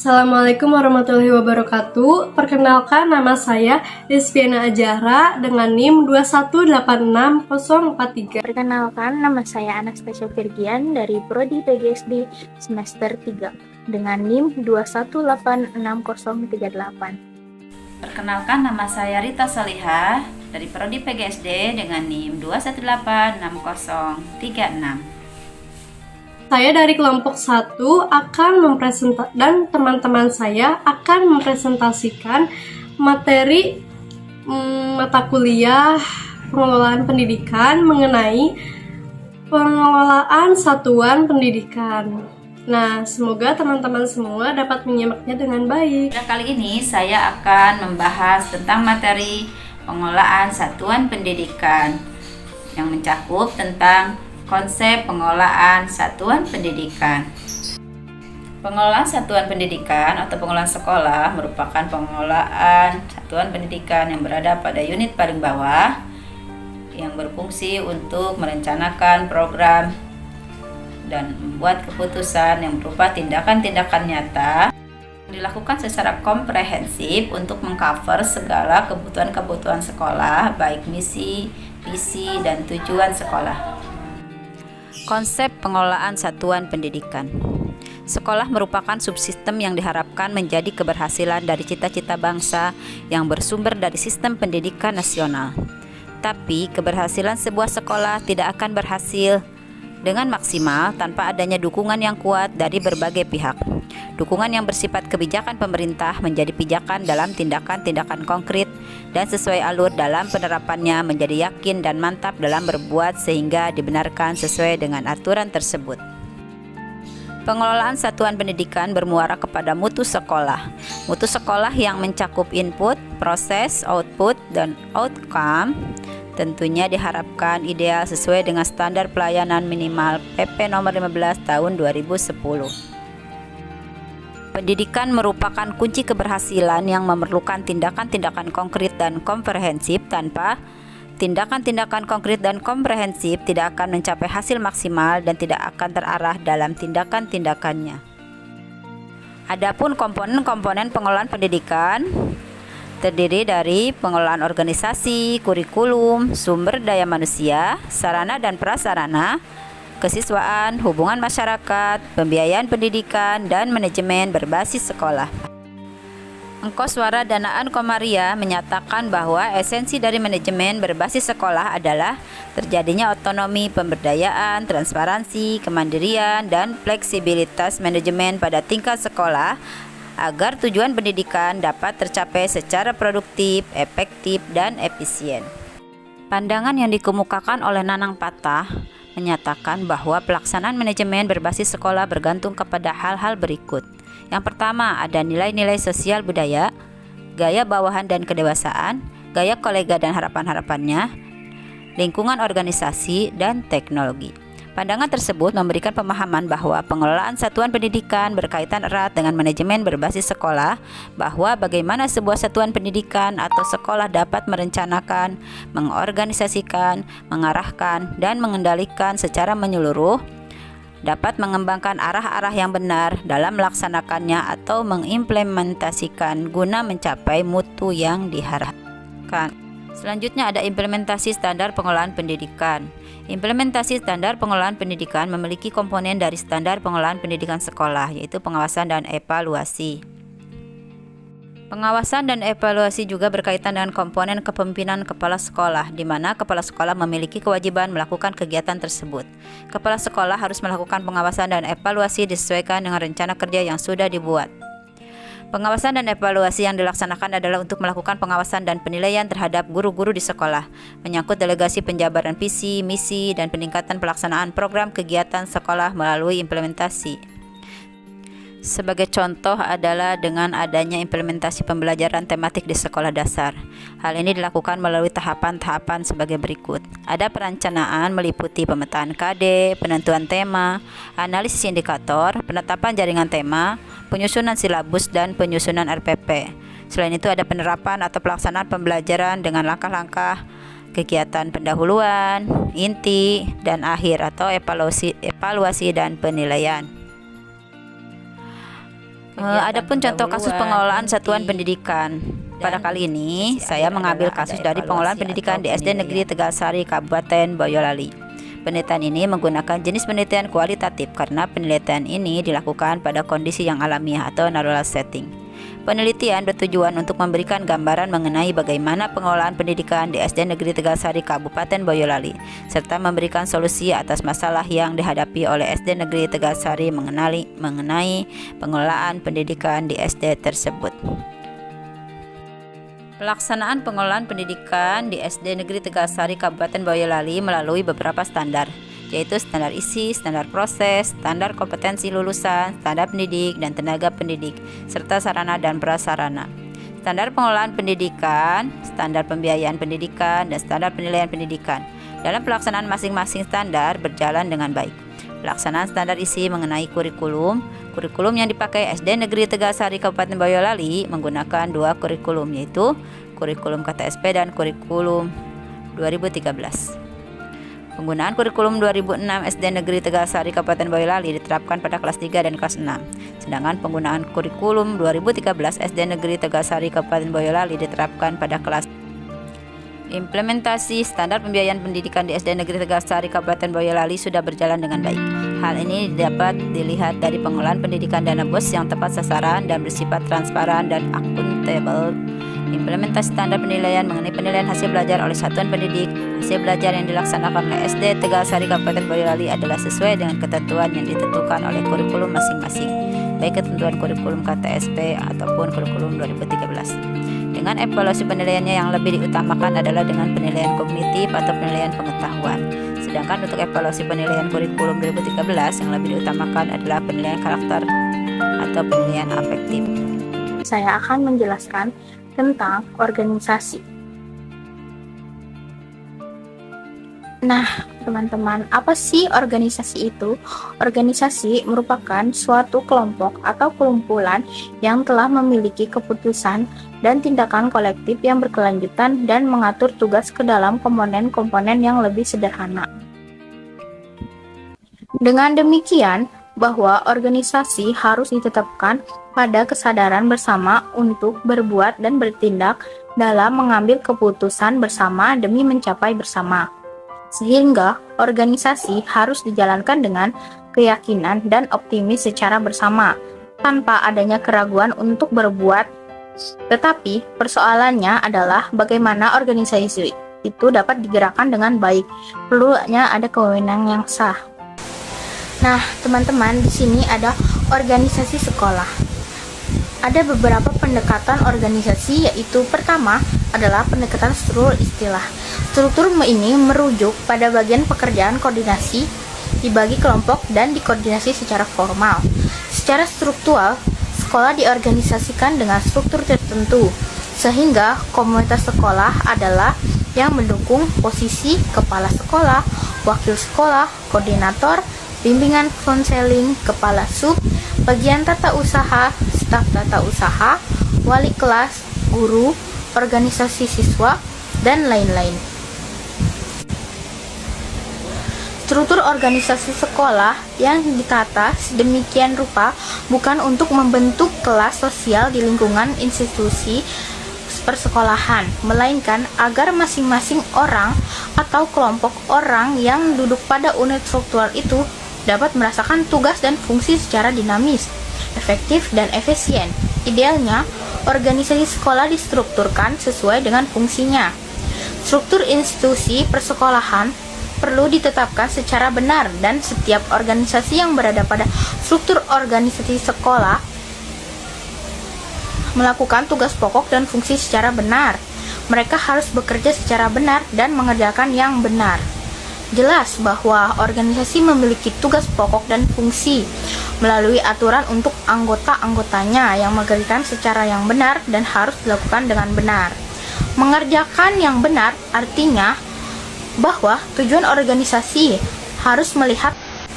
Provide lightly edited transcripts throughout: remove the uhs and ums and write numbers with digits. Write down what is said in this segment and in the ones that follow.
Assalamualaikum warahmatullahi wabarakatuh. Perkenalkan, nama saya Desviana Ajara dengan NIM 2186043. Perkenalkan, nama saya Anastasia Virgian dari Prodi PGSD semester 3 dengan NIM 2186038. Perkenalkan, nama saya Rita Salihah dari Prodi PGSD dengan NIM 2186036. Saya dari kelompok 1 dan teman-teman saya akan mempresentasikan materi mata kuliah pengelolaan pendidikan mengenai pengelolaan satuan pendidikan. Nah, semoga teman-teman semua dapat menyimaknya dengan baik. Pada kali ini saya akan membahas tentang materi pengelolaan satuan pendidikan yang mencakup tentang konsep pengelolaan satuan pendidikan. Pengelolaan satuan pendidikan atau pengelolaan sekolah merupakan pengelolaan satuan pendidikan yang berada pada unit paling bawah yang berfungsi untuk merencanakan program dan membuat keputusan yang berupa tindakan-tindakan nyata dilakukan secara komprehensif untuk mengcover segala kebutuhan-kebutuhan sekolah, baik misi, visi, dan tujuan sekolah. Konsep pengelolaan satuan pendidikan. Sekolah merupakan subsistem yang diharapkan menjadi keberhasilan dari cita-cita bangsa yang bersumber dari sistem pendidikan nasional. Tapi keberhasilan sebuah sekolah tidak akan berhasil dengan maksimal tanpa adanya dukungan yang kuat dari berbagai pihak. Dukungan yang bersifat kebijakan pemerintah menjadi pijakan dalam tindakan-tindakan konkret dan sesuai alur dalam penerapannya menjadi yakin dan mantap dalam berbuat sehingga dibenarkan sesuai dengan aturan tersebut. Pengelolaan satuan pendidikan bermuara kepada mutu sekolah. Mutu sekolah yang mencakup input, proses, output, dan outcome tentunya diharapkan ideal sesuai dengan standar pelayanan minimal PP nomor 15 tahun 2010. Pendidikan merupakan kunci keberhasilan yang memerlukan tindakan-tindakan konkret dan komprehensif. Tanpa tindakan-tindakan konkret dan komprehensif tidak akan mencapai hasil maksimal dan tidak akan terarah dalam tindakan-tindakannya. Adapun komponen-komponen pengelolaan pendidikan terdiri dari pengelolaan organisasi, kurikulum, sumber daya manusia, sarana dan prasarana, kesiswaan, hubungan masyarakat, pembiayaan pendidikan, dan manajemen berbasis sekolah. Engkoswara Danaan Komaria menyatakan bahwa esensi dari manajemen berbasis sekolah adalah terjadinya otonomi pemberdayaan, transparansi, kemandirian, dan fleksibilitas manajemen pada tingkat sekolah agar tujuan pendidikan dapat tercapai secara produktif, efektif, dan efisien. Pandangan yang dikemukakan oleh Nanang Patah menyatakan bahwa pelaksanaan manajemen berbasis sekolah bergantung kepada hal-hal berikut. Yang pertama, ada nilai-nilai sosial budaya, gaya bawahan dan kedewasaan, gaya kolega dan harapan-harapannya, lingkungan organisasi, dan teknologi. Pandangan tersebut memberikan pemahaman bahwa pengelolaan satuan pendidikan berkaitan erat dengan manajemen berbasis sekolah, bahwa bagaimana sebuah satuan pendidikan atau sekolah dapat merencanakan, mengorganisasikan, mengarahkan, dan mengendalikan secara menyeluruh, dapat mengembangkan arah-arah yang benar dalam melaksanakannya atau mengimplementasikan guna mencapai mutu yang diharapkan. Selanjutnya ada implementasi standar pengelolaan pendidikan. Implementasi standar pengelolaan pendidikan memiliki komponen dari standar pengelolaan pendidikan sekolah, yaitu pengawasan dan evaluasi. Pengawasan dan evaluasi juga berkaitan dengan komponen kepemimpinan kepala sekolah, di mana kepala sekolah memiliki kewajiban melakukan kegiatan tersebut. Kepala sekolah harus melakukan pengawasan dan evaluasi disesuaikan dengan rencana kerja yang sudah dibuat. Pengawasan dan evaluasi yang dilaksanakan adalah untuk melakukan pengawasan dan penilaian terhadap guru-guru di sekolah, menyangkut delegasi penjabaran visi, misi, dan peningkatan pelaksanaan program kegiatan sekolah melalui implementasi. Sebagai contoh adalah dengan adanya implementasi pembelajaran tematik di sekolah dasar. Hal ini dilakukan melalui tahapan-tahapan sebagai berikut. Ada perencanaan meliputi pemetaan KD, penentuan tema, analisis indikator, penetapan jaringan tema, penyusunan silabus, dan penyusunan RPP. Selain itu ada penerapan atau pelaksanaan pembelajaran dengan langkah-langkah kegiatan pendahuluan, inti, dan akhir atau evaluasi dan penilaian. Adapun contoh kasus pengelolaan satuan pendidikan. Pada kali ini, saya mengambil kasus dari pengelolaan pendidikan di SD Negeri Tegalsari, Kabupaten Boyolali. Penelitian ini menggunakan jenis penelitian kualitatif karena penelitian ini dilakukan pada kondisi yang alamiah atau natural setting. Penelitian bertujuan untuk memberikan gambaran mengenai bagaimana pengelolaan pendidikan di SD Negeri Tegalsari, Kabupaten Boyolali, serta memberikan solusi atas masalah yang dihadapi oleh SD Negeri Tegalsari mengenai pengelolaan pendidikan di SD tersebut. Pelaksanaan pengelolaan pendidikan di SD Negeri Tegalsari, Kabupaten Boyolali melalui beberapa standar, yaitu standar isi, standar proses, standar kompetensi lulusan, standar pendidik dan tenaga pendidik, serta sarana dan prasarana. Standar pengelolaan pendidikan, standar pembiayaan pendidikan, dan standar penilaian pendidikan. Dalam pelaksanaan masing-masing standar berjalan dengan baik. Pelaksanaan standar isi mengenai kurikulum yang dipakai SD Negeri Tegalsari, Kabupaten Boyolali menggunakan 2 kurikulum, yaitu kurikulum KTSP dan kurikulum 2013. Penggunaan kurikulum 2006 SD Negeri Tegalsari, Kabupaten Boyolali diterapkan pada kelas 3 dan kelas 6. Sedangkan penggunaan kurikulum 2013 SD Negeri Tegalsari, Kabupaten Boyolali diterapkan pada kelas. Implementasi standar pembiayaan pendidikan di SD Negeri Tegalsari, Kabupaten Boyolali sudah berjalan dengan baik. Hal ini dapat dilihat dari pengelolaan pendidikan dana BOS yang tepat sasaran dan bersifat transparan dan akuntabel. Implementasi standar penilaian mengenai penilaian hasil belajar oleh satuan pendidik. Hasil belajar yang dilaksanakan oleh SD Tegalsari, Kabupaten Boyolali adalah sesuai dengan ketentuan yang ditentukan oleh kurikulum masing-masing, baik ketentuan kurikulum KTSP ataupun kurikulum 2013. Dengan evaluasi penilaiannya yang lebih diutamakan adalah dengan penilaian kognitif atau penilaian pengetahuan. Sedangkan untuk evaluasi penilaian kurikulum 2013 yang lebih diutamakan adalah penilaian karakter atau penilaian afektif. Saya akan menjelaskan tentang organisasi. Nah, teman-teman, apa sih organisasi itu? Organisasi merupakan suatu kelompok atau kumpulan yang telah memiliki keputusan dan tindakan kolektif yang berkelanjutan dan mengatur tugas ke dalam komponen-komponen yang lebih sederhana. Dengan demikian, bahwa organisasi harus ditetapkan pada kesadaran bersama untuk berbuat dan bertindak dalam mengambil keputusan bersama demi mencapai bersama. Sehingga organisasi harus dijalankan dengan keyakinan dan optimis secara bersama, tanpa adanya keraguan untuk berbuat. Tetapi persoalannya adalah bagaimana organisasi itu dapat digerakkan dengan baik. Perlunya ada kewenangan yang sah. Nah, teman-teman, di sini ada organisasi sekolah. Ada beberapa pendekatan organisasi, yaitu pertama adalah pendekatan struktur istilah. Struktur ini merujuk pada bagian pekerjaan koordinasi, dibagi kelompok, dan dikoordinasi secara formal. Secara struktural, sekolah diorganisasikan dengan struktur tertentu, sehingga komunitas sekolah adalah yang mendukung posisi kepala sekolah, wakil sekolah, koordinator, bimbingan konseling, kepala sub, bagian tata usaha, staf tata usaha, wali kelas, guru, organisasi siswa, dan lain-lain. Struktur organisasi sekolah yang ditata sedemikian rupa bukan untuk membentuk kelas sosial di lingkungan institusi persekolahan, melainkan agar masing-masing orang atau kelompok orang yang duduk pada unit struktural itu dapat merasakan tugas dan fungsi secara dinamis, efektif, dan efisien. Idealnya, organisasi sekolah distrukturkan sesuai dengan fungsinya. Struktur institusi persekolahan perlu ditetapkan secara benar, dan setiap organisasi yang berada pada struktur organisasi sekolah melakukan tugas pokok dan fungsi secara benar. Mereka harus bekerja secara benar dan mengerjakan yang benar. Jelas bahwa organisasi memiliki tugas pokok dan fungsi melalui aturan untuk anggota-anggotanya yang mengerjakan secara yang benar dan harus dilakukan dengan benar. Mengerjakan yang benar artinya bahwa tujuan organisasi harus melihat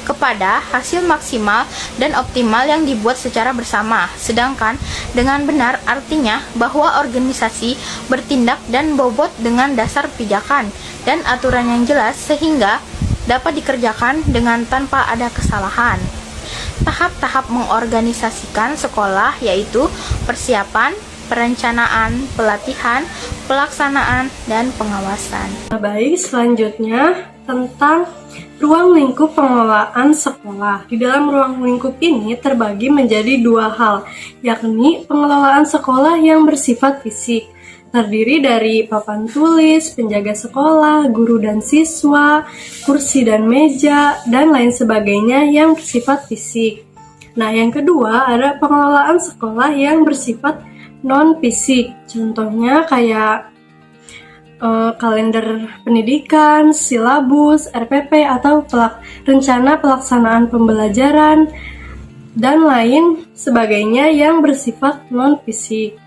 kepada hasil maksimal dan optimal yang dibuat secara bersama. Sedangkan dengan benar artinya bahwa organisasi bertindak dan bobot dengan dasar pijakan dan aturan yang jelas sehingga dapat dikerjakan dengan tanpa ada kesalahan. tahap-tahap mengorganisasikan sekolah yaitu persiapan, perencanaan, pelatihan, pelaksanaan, dan pengawasan. Nah, baik, selanjutnya tentang ruang lingkup pengelolaan sekolah. Di dalam ruang lingkup ini terbagi menjadi dua hal, yakni pengelolaan sekolah yang bersifat fisik, terdiri dari papan tulis, penjaga sekolah, guru dan siswa, kursi dan meja, dan lain sebagainya yang bersifat fisik. Nah, yang kedua ada pengelolaan sekolah yang bersifat non-fisik, contohnya kayak kalender pendidikan, silabus, RPP, atau rencana pelaksanaan pembelajaran, dan lain sebagainya yang bersifat non-fisik.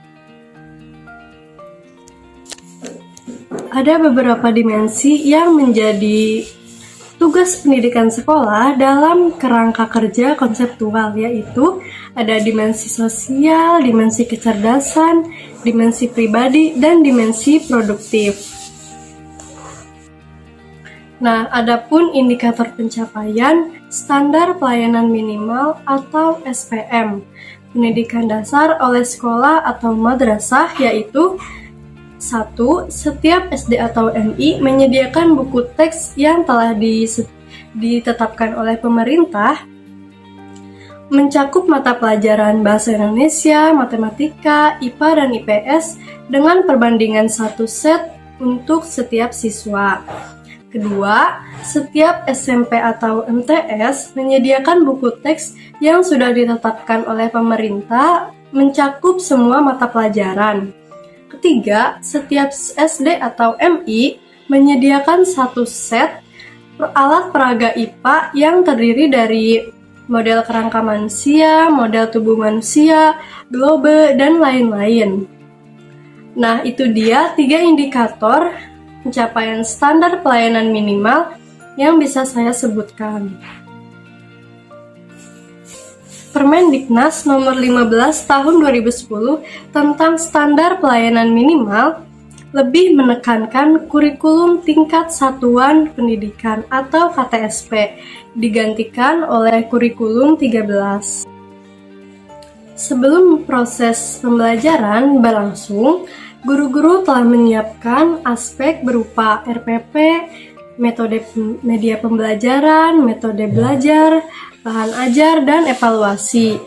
Ada beberapa dimensi yang menjadi tugas pendidikan sekolah dalam kerangka kerja konseptual, yaitu ada dimensi sosial, dimensi kecerdasan, dimensi pribadi, dan dimensi produktif. Nah, adapun indikator pencapaian standar pelayanan minimal atau SPM pendidikan dasar oleh sekolah atau madrasah, yaitu 1. Setiap SD atau MI menyediakan buku teks yang telah ditetapkan oleh pemerintah, mencakup mata pelajaran Bahasa Indonesia, Matematika, IPA, dan IPS dengan perbandingan 1 set untuk setiap siswa. Kedua, setiap SMP atau MTS menyediakan buku teks yang sudah ditetapkan oleh pemerintah mencakup semua mata pelajaran. Ketiga, setiap SD atau MI menyediakan 1 set alat peraga IPA yang terdiri dari model kerangka manusia, model tubuh manusia, globe, dan lain-lain. Nah, itu dia 3 indikator pencapaian standar pelayanan minimal yang bisa saya sebutkan. Permendiknas nomor 15 tahun 2010 tentang standar pelayanan minimal lebih menekankan kurikulum tingkat satuan pendidikan atau KTSP digantikan oleh kurikulum 13. Sebelum proses pembelajaran berlangsung, guru-guru telah menyiapkan aspek berupa RPP, metode media pembelajaran, metode belajar, bahan ajar, dan evaluasi.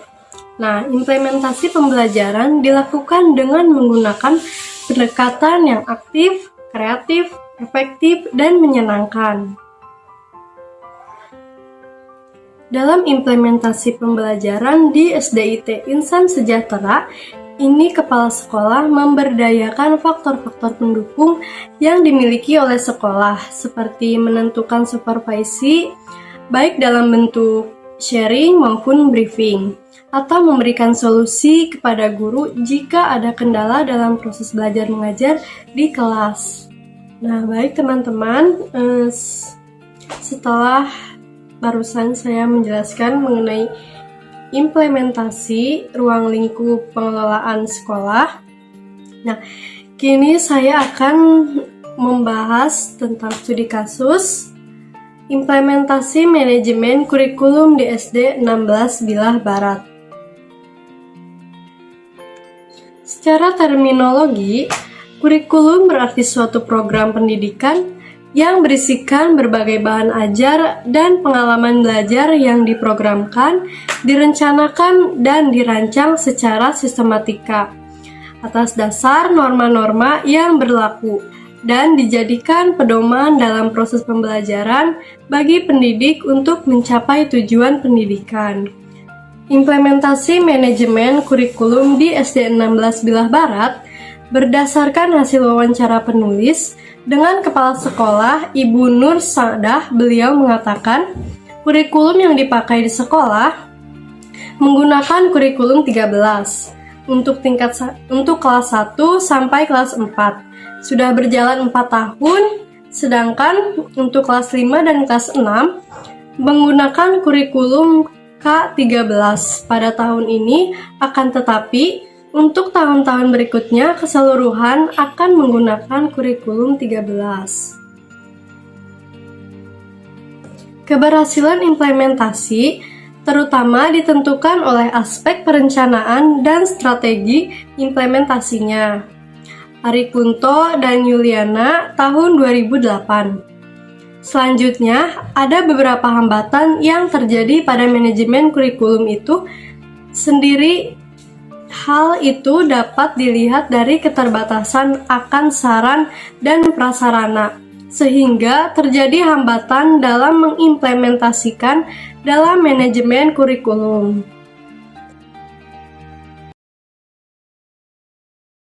Nah, implementasi pembelajaran dilakukan dengan menggunakan pendekatan yang aktif, kreatif, efektif, dan menyenangkan. Dalam implementasi pembelajaran di SDIT Insan Sejahtera, ini kepala sekolah memberdayakan faktor-faktor pendukung yang dimiliki oleh sekolah, seperti menentukan supervisi, baik dalam bentuk sharing maupun briefing, atau memberikan solusi kepada guru jika ada kendala dalam proses belajar mengajar di kelas. Nah, baik teman-teman, setelah barusan saya menjelaskan mengenai implementasi ruang lingkup pengelolaan sekolah. Nah, kini saya akan membahas tentang studi kasus implementasi manajemen kurikulum di SD 16 Bilah Barat. Secara terminologi, kurikulum berarti suatu program pendidikan yang berisikan berbagai bahan ajar dan pengalaman belajar yang diprogramkan, direncanakan, dan dirancang secara sistematika atas dasar norma-norma yang berlaku dan dijadikan pedoman dalam proses pembelajaran bagi pendidik untuk mencapai tujuan pendidikan. Implementasi manajemen kurikulum di SD 16 Bilah Barat berdasarkan hasil wawancara penulis dengan kepala sekolah Ibu Nur Sadah. Beliau mengatakan, kurikulum yang dipakai di sekolah menggunakan kurikulum 13 untuk kelas 1 sampai kelas 4. Sudah berjalan 4 tahun, sedangkan untuk kelas 5 dan kelas 6 menggunakan kurikulum K13 pada tahun ini, akan tetapi untuk tahun-tahun berikutnya keseluruhan akan menggunakan kurikulum 13. Keberhasilan implementasi terutama ditentukan oleh aspek perencanaan dan strategi implementasinya. Ari Kunto dan Yuliana, tahun 2008. Selanjutnya, ada beberapa hambatan yang terjadi pada manajemen kurikulum itu sendiri. Hal itu dapat dilihat dari keterbatasan akan saran dan prasarana, sehingga terjadi hambatan dalam mengimplementasikan dalam manajemen kurikulum.